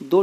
2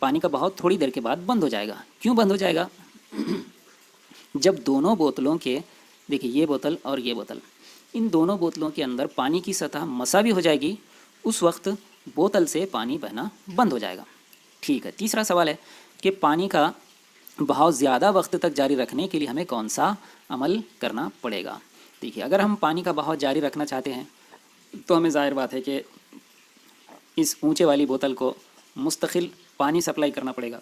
پانی کا بہاؤ تھوڑی دیر کے بعد بند ہو جائے گا. کیوں بند ہو جائے گا؟ جب دونوں بوتلوں کے، دیکھیے یہ بوتل اور یہ بوتل، ان دونوں بوتلوں کے اندر پانی کی سطح مساوی ہو جائے گی، اس وقت بوتل سے پانی بہنا بند ہو جائے گا. ٹھیک ہے. تیسرا سوال ہے کہ پانی کا بہاؤ زیادہ وقت تک جاری رکھنے کے لیے ہمیں کون سا عمل کرنا پڑے گا؟ دیکھیے اگر ہم پانی کا بہاؤ جاری رکھنا چاہتے ہیں تو ہمیں ظاہر بات ہے کہ اس اونچے والی بوتل کو مستقل پانی سپلائی کرنا پڑے گا.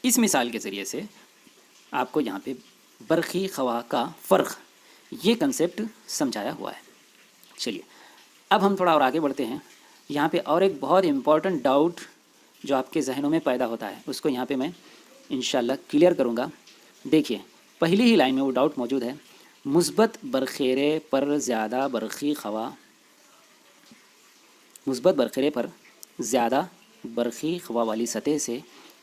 اس مثال کے ذریعے سے آپ کو یہاں پہ برقی خواہ کا فرق، یہ کنسیپٹ سمجھایا ہوا ہے. چلیے اب ہم تھوڑا اور آگے بڑھتے ہیں. یہاں پہ اور ایک بہت امپورٹنٹ ڈاؤٹ جو آپ کے ذہنوں میں پیدا ہوتا ہے، اس کو یہاں پہ میں انشاءاللہ کلیئر کروں گا. دیکھیے پہلی ہی لائن میں وہ ڈاؤٹ موجود ہے. مثبت برخیرے پر زیادہ برقی خواہ، مثبت برخیرے پر زیادہ برقی خواہ والی سطح سے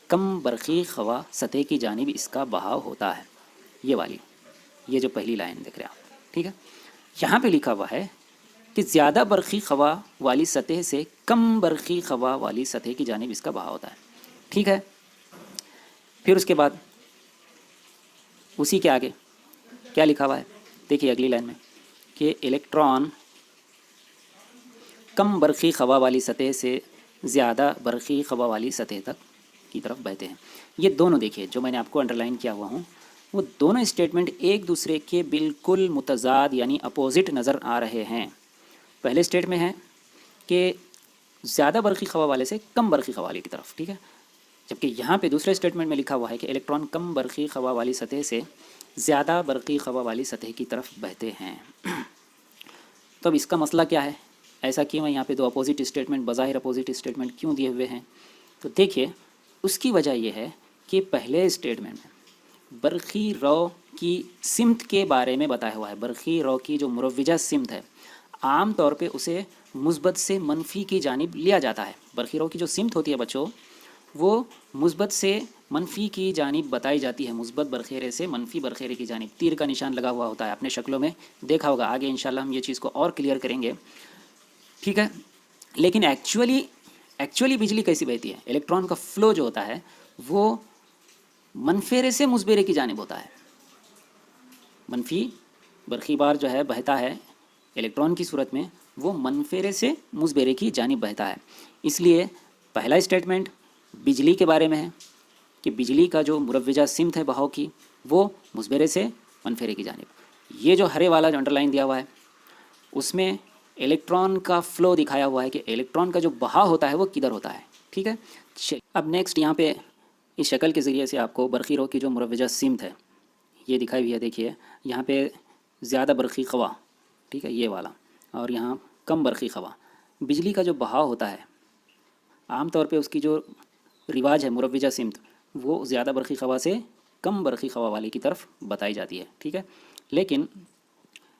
کم برقی خواہ سطح کی جانب اس کا بہاؤ ہوتا ہے. یہ والی، یہ جو پہلی لائن دیکھ رہے ہیں آپ، ٹھیک ہے. یہاں پہ لکھا ہوا ہے کہ زیادہ برقی خواہ والی سطح سے کم برقی خواہ والی سطح کی جانب اس کا بہاؤ ہوتا ہے. ٹھیک ہے. پھر اس کے بعد اسی کے آگے کیا لکھا ہوا ہے؟ دیکھیے اگلی لائن میں کہ الیکٹران کم برقی خواہ والی سطح سے زیادہ برقی خواہ والی سطح تک کی طرف بہتے ہیں. یہ دونوں دیکھیے جو میں نے آپ کو انڈر لائن کیا ہوا ہوں، وہ دونوں اسٹیٹمنٹ ایک دوسرے کے بالکل متضاد یعنی اپوزٹ نظر آ رہے ہیں. پہلے اسٹیٹ میں ہے کہ زیادہ برقی خواہ والے سے کم برقی خواہ والے کی طرف، ٹھیک ہے. جبکہ یہاں پہ دوسرے اسٹیٹمنٹ میں لکھا ہوا ہے کہ الیکٹران کم برقی خواہ والی سطح سے زیادہ برقی خواہ والی سطح کی طرف بہتے ہیں. تو اب اس کا مسئلہ کیا ہے؟ ایسا کیوں ہے یہاں پہ دو اپوزٹ اسٹیٹمنٹ، بظاہر اپوزٹ اسٹیٹمنٹ کیوں دیے ہوئے ہیں؟ تو دیکھیے اس کی وجہ یہ ہے کہ پہلے اسٹیٹمنٹ میں برقی رو کی سمت کے بارے میں بتایا ہوا ہے. برقی رو کی جو مروجہ سمت ہے عام طور پہ اسے مثبت سے منفی کی جانب لیا جاتا ہے. برقی رو کی جو سمت ہوتی ہے بچوں، وہ مثبت سے منفی کی جانب بتائی جاتی ہے. مثبت برخیرے سے منفی برخیرے کی جانب تیر کا نشان لگا ہوا ہوتا ہے. اپنے شکلوں میں دیکھا ہوگا، آگے انشاءاللہ ہم یہ چیز کو اور کلیئر کریں گے. ٹھیک ہے. لیکن ایکچولی بجلی کیسی بہتی ہے؟ الیکٹران کا فلو جو ہوتا ہے وہ منفیرے سے مثبیرے کی جانب ہوتا ہے. منفی برقی بار جو ہے بہتا ہے الیکٹران کی صورت میں، وہ منفیرے سے مثبیرے کی جانب بہتا ہے. اس لیے پہلا اسٹیٹمنٹ بجلی کے بارے میں ہے کہ بجلی کا جو مروجہ سمت ہے بہاؤ کی، وہ مثبیرے سے منفیرے کی جانب. یہ جو ہرے والا جو انڈر لائن دیا ہوا ہے اس میں الیکٹران کا فلو دکھایا ہوا ہے کہ الیکٹران کا جو بہاؤ ہوتا ہے وہ کدھر ہوتا ہے. ٹھیک ہے. اب نیکسٹ یہاں پہ اس شکل کے ذریعے سے آپ کو برقی رو کی جو مروجہ سمت ہے یہ دکھائی ہوئی ہے. دیکھیے یہاں پہ زیادہ برقی خواہ، ٹھیک ہے، یہ والا، اور یہاں کم برقی خواہ. بجلی کا جو بہاؤ ہوتا ہے عام طور پہ اس کی جو رواج ہے مروجہ سمت، وہ زیادہ برقی خواہ سے کم برقی خواہ والے کی طرف بتائی جاتی ہے. ٹھیک ہے. لیکن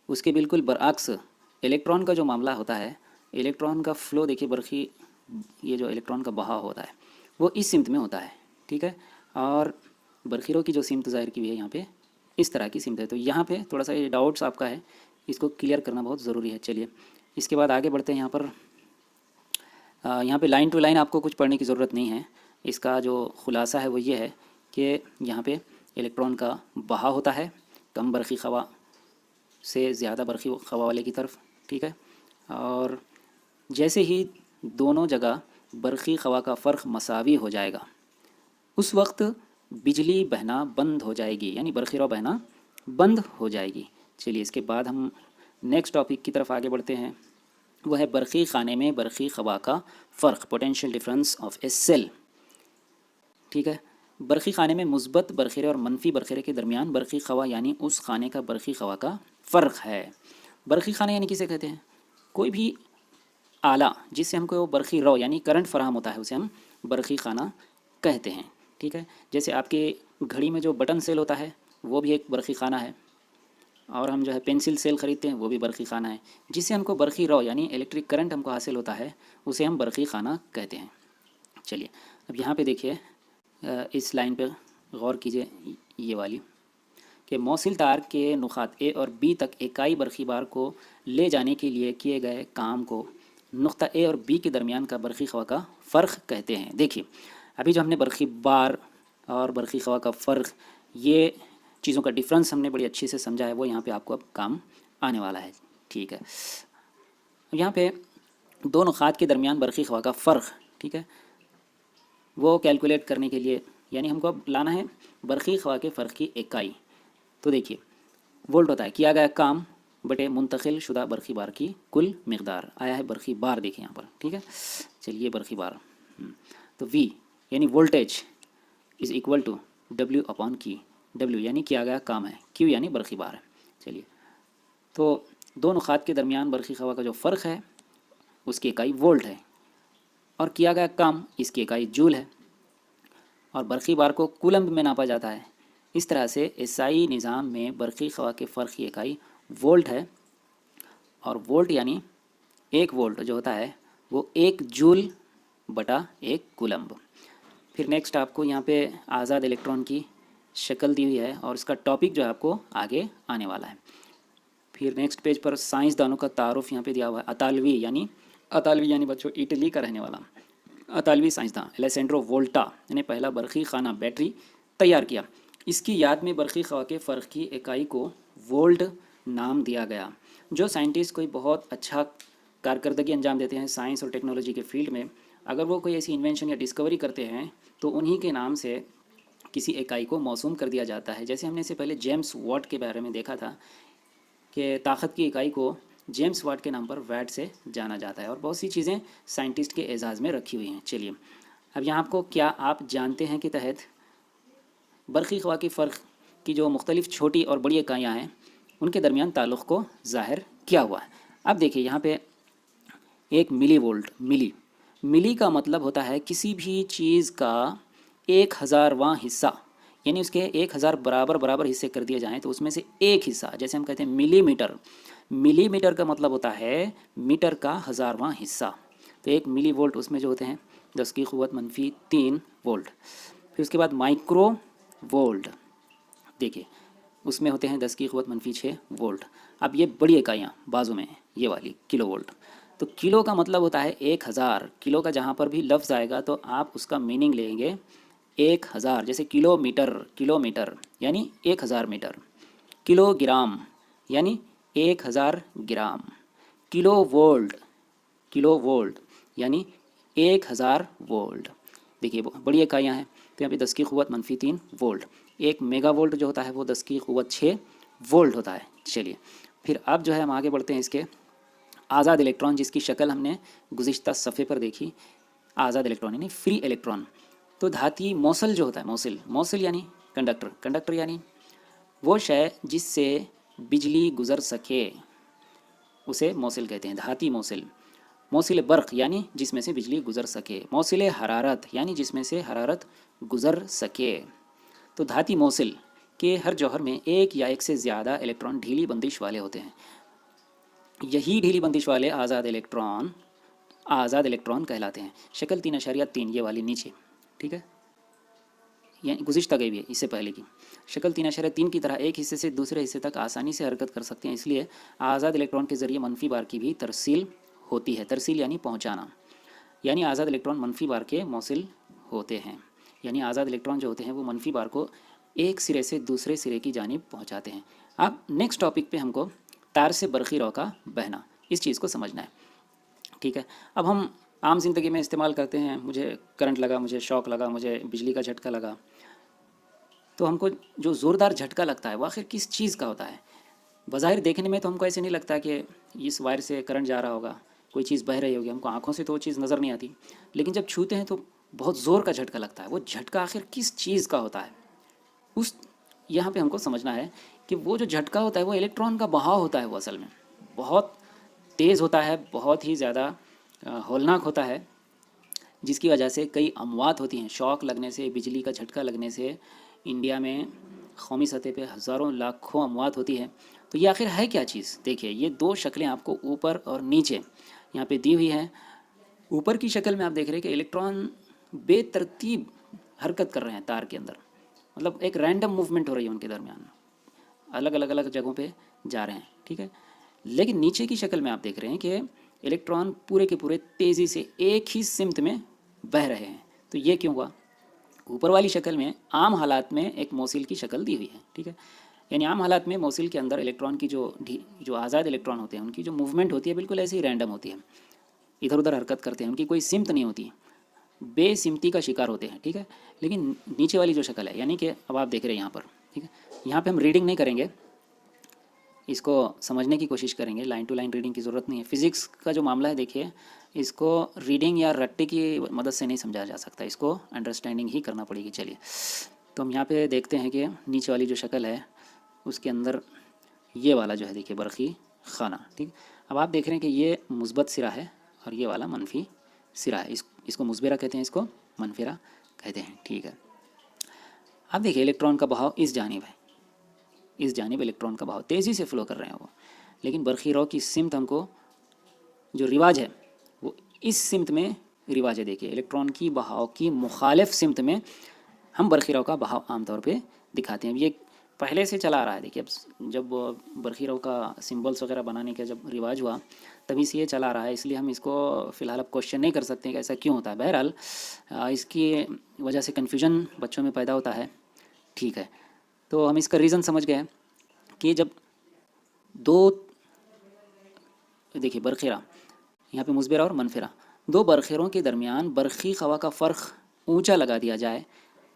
اس کے بالکل برعکس الیکٹران کا جو معاملہ ہوتا ہے، الیکٹران کا فلو دیکھیے، برقی یہ جو الیکٹران کا بہاؤ ہوتا ہے وہ اس سمت میں ہوتا ہے. ٹھیک ہے. اور برقی رو کی جو سمت ظاہر کی ہوئی ہے یہاں پہ اس طرح کی سمت ہے. تو یہاں پہ تھوڑا سا یہ ڈاؤٹس آپ کا ہے، اس کو کلیئر کرنا بہت ضروری ہے. چلیے اس کے بعد آگے بڑھتے ہیں. یہاں پہ لائن ٹو لائن آپ کو کچھ پڑھنے کی ضرورت نہیں ہے. اس کا جو خلاصہ ہے وہ یہ ہے کہ یہاں پہ الیکٹران کا بہاؤ ہوتا ہے کم برقی خواہ سے زیادہ برقی خواہ والے کی طرف. ٹھیک ہے. اور جیسے ہی دونوں جگہ برقی خواہ کا فرق مساوی ہو جائے گا اس وقت بجلی بہنا بند ہو جائے گی، یعنی برقی رو بہنا بند ہو جائے گی. چلیے اس کے بعد ہم نیکسٹ ٹاپک کی طرف آگے بڑھتے ہیں. وہ ہے برقی خانے میں برقی خواہ کا فرق، potential difference of a cell. ٹھیک ہے. برقی خانے میں مثبت برخیرے اور منفی برخیرے کے درمیان برقی خواہ یعنی اس خانے کا برقی خواہ کا فرق ہے. برقی خانہ یعنی کسے کہتے ہیں؟ کوئی بھی آلہ جس سے ہم کو برقی رو یعنی کرنٹ فراہم ہوتا ہے اسے ہم برقی خانہ کہتے ہیں. ٹھیک ہے. جیسے آپ کے گھڑی میں جو بٹن سیل ہوتا ہے وہ بھی ایک برقی خانہ ہے، اور ہم جو ہے پینسل سیل خریدتے ہیں وہ بھی برقی خانہ ہے. جس سے ہم کو برقی رو یعنی الیکٹرک کرنٹ ہم کو حاصل ہوتا ہے اسے ہم برقی خانہ کہتے ہیں. چلیے اب یہاں پہ دیکھیے اس لائن پہ غور کیجیے، یہ والی کہ موصل تار کے نقاط اے اور بی تک اکائی برقی بار کو لے جانے کے لیے کیے گئے کام کو نقطہ اے اور بی کے درمیان کا برقی خواہ کا فرق کہتے ہیں. دیکھیے ابھی جو ہم نے برقی بار اور برقی خوا کا فرق، یہ چیزوں کا ڈفرینس ہم نے بڑی اچھے سے سمجھا ہے، وہ یہاں پہ آپ کو اب کام آنے والا ہے. ٹھیک ہے، یہاں پہ دو نقاط کے درمیان برقی خوا کا فرق، ٹھیک ہے، وہ کیلکولیٹ کرنے کے لیے یعنی ہم کو اب لانا ہے برقی خوا کے فرق کی اکائی. تو دیکھیے وولٹ ہوتا ہے کیا گیا کام بٹے منتقل شدہ برقی بار کی کل مقدار. آیا ہے برقی بار، دیکھیں یہاں پر، ٹھیک ہے. چلیے برقی بار، تو وی یعنی voltage is equal to W upon Q. W یعنی کیا گیا کام ہے، کیو یعنی برقی بار ہے. چلیے، تو دو نقاط کے درمیان برقی خوا کا جو فرق ہے اس کی اکائی وولٹ ہے، اور کیا گیا کام اس کی اکائی جول ہے، اور برقی بار کو کولمب میں ناپا جاتا ہے. اس طرح سے ایسائی نظام میں برقی خوا کے فرق کی اکائی وولٹ ہے، اور وولٹ یعنی ایک وولٹ جو ہوتا ہے وہ ایک جول بٹا ایک کولمب. پھر نیکسٹ آپ کو یہاں پہ آزاد الیکٹران کی شکل دی ہوئی ہے، اور اس کا ٹاپک جو ہے آپ کو آگے آنے والا ہے. پھر نیکسٹ پیج پر سائنسدانوں کا تعارف یہاں پہ دیا ہوا ہے. اطالوی یعنی بچوں اٹلی کا رہنے والا اطالوی سائنسداں الیسینڈرو وولٹا نے پہلا برقی خانہ بیٹری تیار کیا. اس کی یاد میں برقی خوا کے فرق کی اکائی کو وولٹ نام دیا گیا. جو سائنٹسٹ کوئی بہت اچھا کارکردگی انجام دیتے ہیں سائنس اور ٹیکنالوجی کے فیلڈ میں، اگر وہ کوئی ایسی انوینشن یا ڈسکوری کرتے ہیں تو انہی کے نام سے کسی اکائی کو موسوم کر دیا جاتا ہے. جیسے ہم نے اس سے پہلے جیمس واٹ کے بارے میں دیکھا تھا کہ طاقت کی اکائی کو جیمس واٹ کے نام پر ویٹ سے جانا جاتا ہے، اور بہت سی چیزیں سائنٹسٹ کے اعزاز میں رکھی ہوئی ہیں. چلیے اب یہاں آپ کو کیا آپ جانتے ہیں کہ تحت برقی خوا کی فرق کی جو مختلف چھوٹی اور بڑی اکائیاں ہیں ان کے درمیان تعلق کو ظاہر کیا ہوا ہے. اب دیکھیے یہاں پہ ایک ملی وولٹ، ملی کا مطلب ہوتا ہے کسی بھی چیز کا 1000واں حصہ، یعنی اس کے 1000 برابر حصے کر دیے جائیں تو اس میں سے ایک حصہ، جیسے ہم کہتے ہیں ملی میٹر کا مطلب ہوتا ہے میٹر کا 1000واں حصہ. تو ایک ملی وولٹ اس میں جو ہوتے ہیں 10 کی قوت -3 وولٹ. پھر اس کے بعد مائکرو وولٹ، دیکھیے اس میں ہوتے ہیں 10 کی قوت -6 وولٹ. اب یہ بڑی اکائیاں بازو میں ہیں، یہ والی کلو وولٹ. تو کلو کا مطلب ہوتا ہے 1000. کلو کا جہاں پر بھی لفظ آئے گا تو آپ اس کا میننگ لیں گے 1000. جیسے کلو میٹر یعنی 1000 میٹر، کلو گرام یعنی 1000 گرام، کلو وولٹ یعنی 1000 وولٹ. دیکھیے بڑی اکائیاں ہیں تو یہاں پہ 10 کی قوت -3 وولٹ. ایک میگا وولٹ جو ہوتا ہے وہ 10 کی قوت 6 وولٹ ہوتا ہے. چلیے پھر اب جو ہے ہم آگے بڑھتے ہیں اس کے آزاد الیکٹران، جس کی شکل ہم نے گزشتہ صفحے پر دیکھی. آزاد الیکٹران یعنی فری الیکٹران. تو دھاتی موصل جو ہوتا ہے، موصل یعنی کنڈکٹر یعنی وہ شے جس سے بجلی گزر سکے اسے موصل کہتے ہیں. دھاتی موصل برق یعنی جس میں سے بجلی گزر سکے. موصل حرارت یعنی جس میں سے حرارت گزر سکے. تو دھاتی موصل کے ہر جوہر میں ایک یا ایک سے زیادہ الیکٹران ڈھیلی بندش والے ہوتے ہیں. یہی ڈھیلی بندش والے آزاد الیکٹران کہلاتے ہیں. شکل 3.3 یہ والی نیچے، ٹھیک ہے، یعنی گزشتہ گئی بھی ہے اس سے پہلے کی شکل 3.3 کی طرح ایک حصے سے دوسرے حصے تک آسانی سے حرکت کر سکتے ہیں. اس لیے آزاد الیکٹران کے ذریعے منفی بار کی بھی ترسیل ہوتی ہے. ترسیل یعنی پہنچانا، یعنی آزاد الیکٹران منفی بار کے موصل ہوتے ہیں. یعنی آزاد الیکٹران جو ہوتے ہیں وہ منفی بار کو ایک سرے سے دوسرے سرے کی جانب پہنچاتے ہیں. اب نیکسٹ ٹاپک پہ ہم کو تار سے برقی رو کا بہنا، اس چیز کو سمجھنا ہے. ٹھیک ہے، اب ہم عام زندگی میں استعمال کرتے ہیں، مجھے کرنٹ لگا، مجھے شاک لگا، مجھے بجلی کا جھٹکا لگا، تو ہم کو جو زوردار جھٹکا لگتا ہے وہ آخر کس چیز کا ہوتا ہے؟ بظاہر دیکھنے میں تو ہم کو ایسے نہیں لگتا کہ اس وائر سے کرنٹ جا رہا ہوگا، کوئی چیز بہہ رہی ہوگی، ہم کو آنکھوں سے تو وہ چیز نظر نہیں آتی، لیکن جب چھوتے ہیں تو بہت زور کا جھٹکا لگتا ہے. وہ جھٹکا آخر کس چیز کا ہوتا ہے؟ یہاں پہ ہم کو سمجھنا ہے کہ وہ جو جھٹکا ہوتا ہے وہ الیکٹران کا بہاؤ ہوتا ہے. وہ اصل میں بہت تیز ہوتا ہے، بہت ہی زیادہ ہولناک ہوتا ہے، جس کی وجہ سے کئی اموات ہوتی ہیں. شاک لگنے سے، بجلی کا جھٹکا لگنے سے انڈیا میں قومی سطح پہ ہزاروں لاکھوں اموات ہوتی ہے. تو یہ آخر ہے کیا چیز؟ دیکھیے یہ دو شکلیں آپ کو اوپر اور نیچے یہاں پہ دی ہوئی ہیں. اوپر کی شکل میں آپ دیکھ رہے ہیں کہ الیکٹران بے ترتیب حرکت کر رہے ہیں تار کے اندر، مطلب ایک رینڈم موومنٹ ہو رہی ہے ان کے درمیان، الگ جگہوں پہ جا رہے ہیں. ٹھیک ہے، لیکن نیچے کی شکل میں آپ دیکھ رہے ہیں کہ الیکٹران پورے کے پورے تیزی سے ایک ہی سمت میں بہہ رہے ہیں. تو یہ کیوں ہوا؟ اوپر والی شکل میں عام حالات میں ایک موصل کی شکل دی ہوئی ہے، ٹھیک ہے، یعنی عام حالات میں موصل کے اندر الیکٹران کی جو آزاد الیکٹران ہوتے ہیں ان کی جو موومنٹ ہوتی ہے بالکل ایسے ہی رینڈم ہوتی ہے، ادھر ادھر حرکت کرتے ہیں، ان کی کوئی سمت نہیں ہوتی، بے سمتی کا شکار ہوتے ہیں، ٹھیک ہے. لیکن نیچے والی جو شکل ہے، یعنی کہ اب آپ دیکھ رہے ہیں یہاں پر، ٹھیک ہے، یہاں پہ ہم ریڈنگ نہیں کریں گے، اس کو سمجھنے کی کوشش کریں گے، لائن ٹو لائن ریڈنگ کی ضرورت نہیں ہے. فزکس کا جو معاملہ ہے دیکھیے، اس کو ریڈنگ یا رٹے کی مدد سے نہیں سمجھا جا سکتا، اس کو انڈرسٹینڈنگ ہی کرنا پڑے گی. چلیے تو ہم یہاں پہ دیکھتے ہیں کہ نیچے والی جو شکل ہے اس کے اندر یہ والا جو ہے دیکھیے برقی خانہ، ٹھیک. اب آپ دیکھ رہے ہیں کہ یہ مثبت سرا ہے اور یہ والا منفی سرا ہے، اس کو مثبرہ کہتے ہیں، اس کو منفرہ کہتے ہیں، ٹھیک ہے. اب دیکھیے الیکٹران کا بہاؤ اس جانب ہے، اس جانب الیکٹران کا بہاؤ تیزی سے فلو کر رہے ہیں وہ، لیکن برقی رو کی سمت ہم کو جو رواج ہے وہ اس سمت میں رواج ہے. دیکھیے الیکٹران کی بہاؤ کی مخالف سمت میں ہم برقی رو کا بہاؤ عام طور پہ دکھاتے ہیں. یہ پہلے سے چلا آ رہا ہے. دیکھیے اب جب برقی رو کا سمبلس وغیرہ بنانے کا جب رواج ہوا تبھی سے یہ چلا آ رہا ہے، اس لیے ہم اس کو فی الحال اب کوشچن نہیں کر سکتے کہ ایسا کیوں ہوتا ہے. بہرحال اس کی وجہ سے کنفیوژن بچوں میں پیدا ہوتا ہے، ٹھیک ہے. تو ہم اس کا ریزن سمجھ گئے کہ جب دو دیکھیے برقیرہ یہاں پہ مثبرہ اور منفرہ، دو برقیروں کے درمیان برقی خوا کا فرق اونچا لگا دیا جائے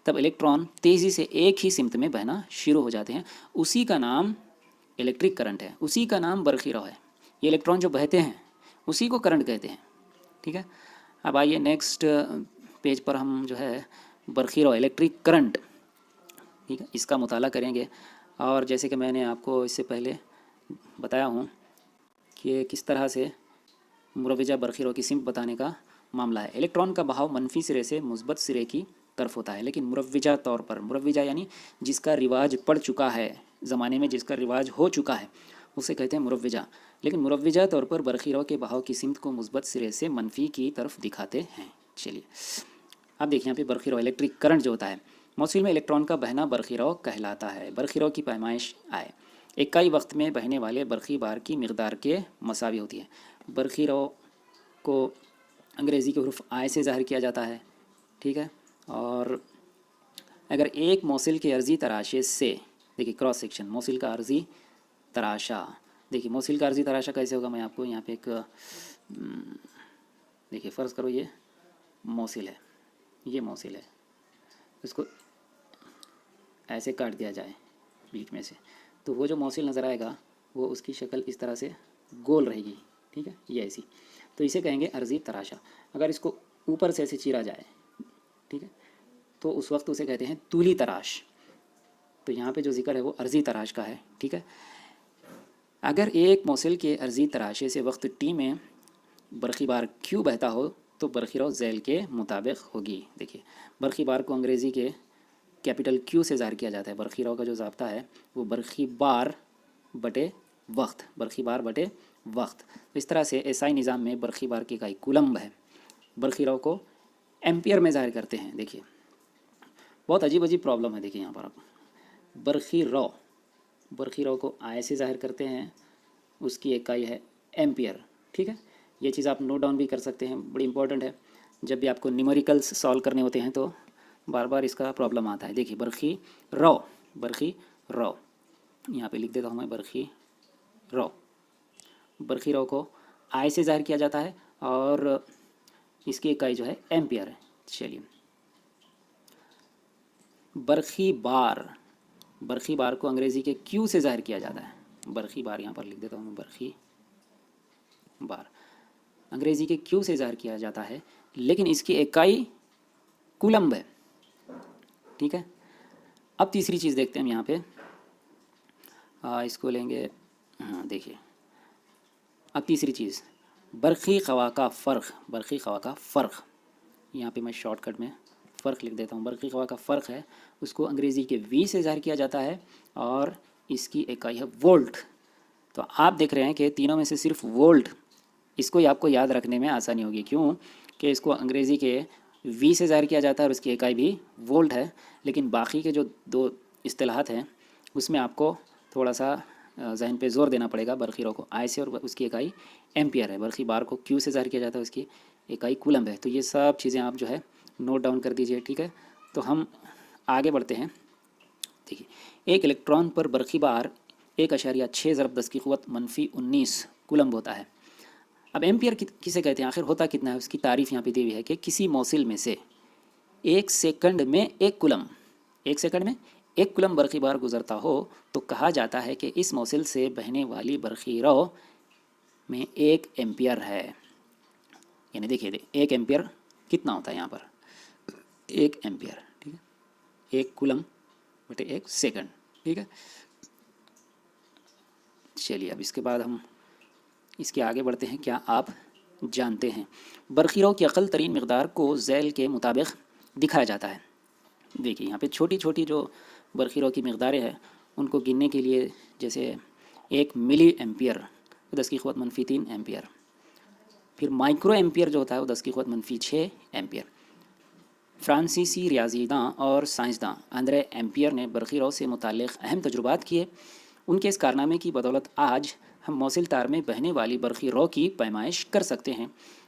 تب الیکٹران تیزی سے ایک ہی سمت میں بہنا شروع ہو جاتے ہیں. اسی کا نام الیکٹرک کرنٹ ہے، اسی کا نام برقی رو ہے. یہ الیکٹران جو بہتے ہیں اسی کو کرنٹ کہتے ہیں، ٹھیک ہے. اب آئیے نیکسٹ پیج پر ہم جو ہے برقی رو الیکٹرک کرنٹ، ٹھیک ہے، اس کا مطالعہ کریں گے. اور جیسے کہ میں نے آپ کو اس سے پہلے بتایا ہوں کہ کس طرح سے مروجہ برقی رو کی سمت بتانے کا معاملہ ہے. الیکٹران کا بہاؤ منفی سرے سے مثبت سرے کی طرف ہوتا ہے، لیکن مروجہ طور پر، مروجہ یعنی جس کا رواج پڑ چکا ہے زمانے میں، جس کا رواج ہو چکا ہے اسے کہتے ہیں مروجہ. لیکن مروجہ طور پر برقی رو کے بہاؤ کی سمت کو مثبت سرے سے منفی کی طرف دکھاتے ہیں. چلیے اب دیکھیں یہاں پہ برقی رو الیکٹرک کرنٹ جو ہوتا ہے، موصل میں الیکٹران کا بہنا برقی رو کہلاتا ہے. برقی رو کی پیمائش آئے اکائی وقت میں بہنے والے برقی بار کی مقدار کے مساوی ہوتی ہے. برقی رو کو انگریزی کے حروف آئے سے ظاہر کیا جاتا ہے، ٹھیک ہے. اور اگر ایک موصل کے عرضی تراشے سے، دیکھیے کراس سیکشن موصل کا عرضی تراشا، دیکھیے موصل کا عرضی تراشا کیسے ہوگا. میں آپ کو یہاں پہ ایک دیکھیے فرض کرو یہ موصل ہے، یہ موصل ہے، اس کو ایسے کاٹ دیا جائے بیچ میں سے تو وہ جو موصل نظر آئے گا وہ اس کی شکل اس طرح سے گول رہے گی، ٹھیک ہے، یہ ایسی. تو اسے کہیں گے عرضی تراشا. اگر اس کو اوپر سے ایسے چیرا جائے، ٹھیک ہے، تو اس وقت اسے کہتے ہیں طولی تراش. تو یہاں پہ جو ذکر ہے وہ عرضی تراش کا ہے، ٹھیک ہے. اگر ایک موصل کے عرضی تراشے سے وقت ٹی میں برقی بار کیو بہتا ہو تو برقی رو ذیل کے مطابق ہوگی. دیکھیے برقی بار کو انگریزی کے کیپٹل کیو سے ظاہر کیا جاتا ہے. برقی رو کا جو ضابطہ ہے وہ برقی بار بٹے وقت، برقی بار بٹے وقت. اس طرح سے ایسائی نظام میں برقی بار کی اکائی کولمب ہے. برقی رو کو ایمپیئر میں ظاہر کرتے ہیں. دیکھیے بہت عجیب عجیب پرابلم ہے. دیکھیے یہاں پر آپ برقی رو کو آئے سے ظاہر کرتے ہیں، اس کی اکائی ہے ایمپیئر، ٹھیک ہے. یہ چیز آپ نوٹ ڈاؤن بھی کر سکتے ہیں، بڑی امپورٹنٹ ہے. جب بھی آپ کو نیومیریکلس سالو کرنے ہوتے ہیں تو بار بار اس کا پرابلم آتا ہے. دیکھیے برقی رو یہاں پہ لکھ دیتا ہوں میں، برقی رو کو آئے سے ظاہر کیا جاتا ہے اور اس کی اکائی جو ہے ایمپیئر ہے. چلیے برقی بار کو انگریزی کے کیو سے ظاہر کیا جاتا ہے. برقی بار یہاں پر لکھ دیتا ہوں میں، برقی بار انگریزی کے کیو سے ظاہر کیا جاتا ہے، لیکن اس کی اکائی کولمب ہے، ٹھیک ہے. اب تیسری چیز دیکھتے ہیں ہم یہاں پہ، اس کو لیں گے، ہاں دیکھیے اب تیسری چیز برقی خوا کا فرق. یہاں پہ میں شارٹ کٹ میں فرق لکھ دیتا ہوں. برقی خوا کا فرق ہے، اس کو انگریزی کے وی سے ظاہر کیا جاتا ہے اور اس کی اکائی ہے وولٹ. تو آپ دیکھ رہے ہیں کہ تینوں میں سے صرف وولٹ، اس کو آپ کو یاد رکھنے میں آسانی ہوگی. کیوں کہ اس کو انگریزی کے وی سے ظاہر کیا جاتا ہے اور اس کی اکائی بھی وولٹ ہے، لیکن باقی کے جو دو اصطلاحات ہیں اس میں آپ کو تھوڑا سا ذہن پہ زور دینا پڑے گا. برقی رو کو آئے سے اور اس کی اکائی ایمپیئر ہے. برقی بار کو کیو سے ظاہر کیا جاتا ہے، اس کی اکائی کولمب ہے. تو یہ سب چیزیں آپ جو ہے نوٹ ڈاؤن کر دیجئے، ٹھیک ہے. تو ہم آگے بڑھتے ہیں. دیکھیے ایک الیکٹران پر برقی بار 1.6 ضرب 10 کی قوت -19 کولمب ہوتا ہے. اب ایمپیئر کسے کہتے ہیں، آخر ہوتا کتنا ہے، اس کی تعریف یہاں پہ دی ہوئی ہے کہ کسی موصل میں سے 1 سیکنڈ میں 1 کولمب، 1 سیکنڈ میں 1 کولمب برقی بار گزرتا ہو تو کہا جاتا ہے کہ اس موصل سے بہنے والی برقی رو میں 1 ایمپیئر ہے. یعنی دیکھیے 1 ایمپیئر کتنا ہوتا ہے یہاں پر، 1 ایمپیئر، ٹھیک ہے، 1 کولمب بٹے 1 سیکنڈ، ٹھیک ہے. چلیے اب اس کے بعد ہم اس کے آگے بڑھتے ہیں. کیا آپ جانتے ہیں برقی رو کی اقل ترین مقدار کو ذیل کے مطابق دکھایا جاتا ہے. دیکھیے یہاں پہ چھوٹی چھوٹی جو برقی رو کی مقداریں ہیں ان کو گننے کے لیے، جیسے 1 ملی ایمپیئر 10 کی قوت -3 ایمپیئر، پھر مائکرو ایمپیئر جو ہوتا ہے وہ 10 کی قوت -6 ایمپیئر. فرانسیسی ریاضی داں اور سائنسداں اندرے ایمپیئر نے برقی رو سے متعلق اہم تجربات کیے. ان کے اس کارنامے کی بدولت آج ہم موصل تار میں بہنے والی برقی رو کی پیمائش کر سکتے ہیں.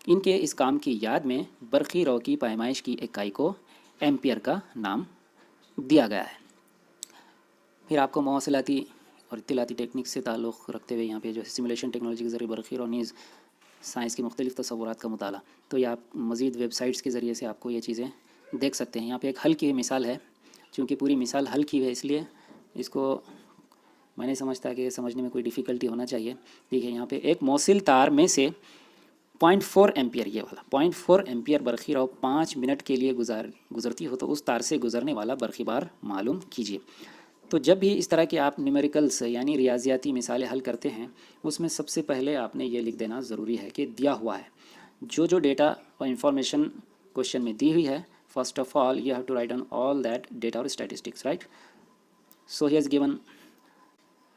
ان کے اس کام کی یاد میں برقی رو کی پیمائش کی اکائی کو ایمپیئر کا نام دیا گیا ہے. پھر آپ کو مواصلاتی اور اطلاعاتی ٹیکنیک سے تعلق رکھتے ہوئے یہاں پہ جو سیمولیشن ٹیکنالوجی کے ذریعے برقی رو نیز سائنس کی مختلف تصورات کا مطالعہ، تو یہ آپ مزید ویب سائٹس کے ذریعے سے آپ کو یہ چیزیں دیکھ سکتے ہیں. یہاں پہ ایک حل کی مثال ہے، چونکہ پوری مثال حل کی ہے اس لیے اس کو میں نہیں سمجھتا کہ سمجھنے میں کوئی ڈیفیکلٹی ہونا چاہیے. دیکھیے یہاں پہ ایک موصل تار میں سے 0.4 ایمپیئر، یہ والا 0.4 ایمپیئر برقی رو 5 منٹ کے لیے گزرتی ہو تو اس تار سے گزرنے والا برقی بار معلوم کیجیے. تو جب بھی اس طرح کے آپ نیومیریکلس یعنی ریاضیاتی مثالیں حل کرتے ہیں اس میں سب سے پہلے آپ نے یہ لکھ دینا ضروری ہے کہ دیا ہوا ہے جو ڈیٹا اور انفارمیشن کوشچن میں دی ہوئی ہے. First of all you have to write on all that data اور statistics, right. So he has given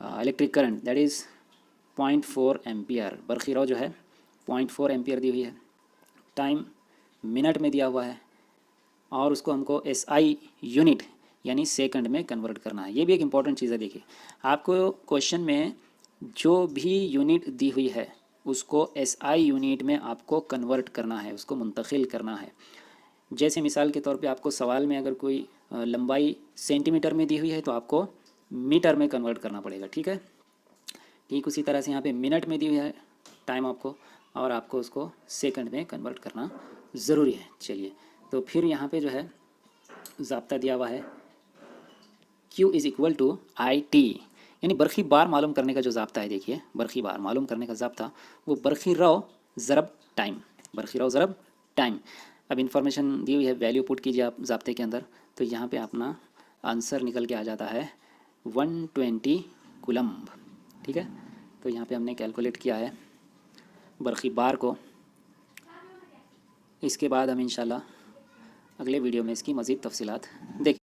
electric current that is 0.4 ampere. برقی رو جو ہے 0.4 ایمپیئر دی ہوئی ہے، ٹائم منٹ میں دیا ہوا ہے، اور اس کو ہم کو ایس آئی یونٹ یعنی سیکنڈ میں کنورٹ کرنا ہے. یہ بھی ایک امپورٹنٹ چیز ہے. دیکھیے آپ کو کوشچن میں جو بھی یونٹ دی ہوئی ہے اس کو ایس آئی یونٹ میں آپ کو کنورٹ کرنا ہے، اس کو منتقل کرنا ہے. جیسے مثال کے طور پہ آپ کو سوال میں اگر کوئی لمبائی سینٹی میٹر میں دی ہوئی ہے تو آپ کو میٹر میں کنورٹ کرنا پڑے گا، ٹھیک ہے. ٹھیک اسی طرح سے یہاں پہ منٹ میں دی ہوئی ہے ٹائم آپ کو، اور آپ کو اس کو سیکنڈ میں کنورٹ کرنا ضروری ہے. چلیے تو پھر یہاں پہ جو ہے ضابطہ دیا ہوا ہے Q = IT، یعنی برقی بار معلوم کرنے کا جو ضابطہ ہے. دیکھیے برقی بار معلوم کرنے کا ضابطہ وہ برقی رو ضرب ٹائم، برقی رو ضرب ٹائم. اب انفارمیشن دی ہوئی ہے، ویلیو پٹ کیجیے آپ ضابطے کے اندر، تو یہاں پہ اپنا آنسر نکل کے آ جاتا ہے 120 کولمب، ٹھیک ہے. تو یہاں پہ ہم نے کیلکولیٹ کیا ہے برقی بار کو. اس کے بعد ہم انشاءاللہ اگلے ویڈیو میں اس کی مزید تفصیلات دیکھیں.